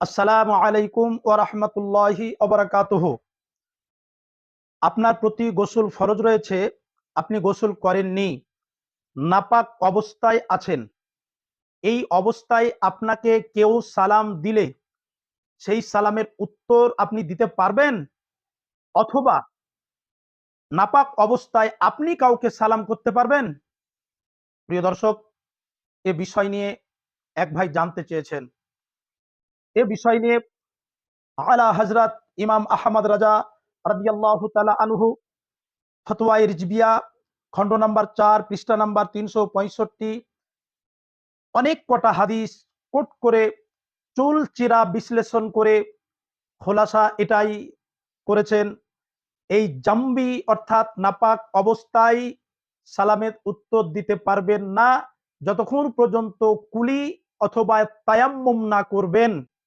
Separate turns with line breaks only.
আসসালামু আলাইকুম ওয়া রাহমাতুল্লাহি ওয়া বারাকাতুহু। আপনার প্রতি গোসল ফরজ রয়েছে, আপনি গোসল করেননি, নাপাক অবস্থায় আছেন। এই অবস্থায় আপনাকে কেউ সালাম দিলে সেই সালামের উত্তর আপনি দিতে পারবেন? অথবা নাপাক অবস্থায় আপনি কাউকে সালাম করতে পারবেন? প্রিয় দর্শক, এ বিষয় নিয়ে এক ভাই জানতে চেয়েছেন। এ বিষয় নিয়ে আলা হযরত ইমাম আহমদ রাজা রাদিয়াল্লাহু তাআলা আনহু ফতোয়ায়ে রিজভিয়া খণ্ড নাম্বার ৪ পৃষ্ঠা নাম্বার ৩৬৫ অনেক কটা হাদিস কোট করে চুল চিরা বিশ্লেষণ করে খোলাসা এটাই করেছেন, এই জাম্বি অর্থাৎ নাপাক অবস্থায় সালামের উত্তর দিতে পারবেন না যতক্ষণ পর্যন্ত কুলি অথবা তায়াম্মুম না করবেন।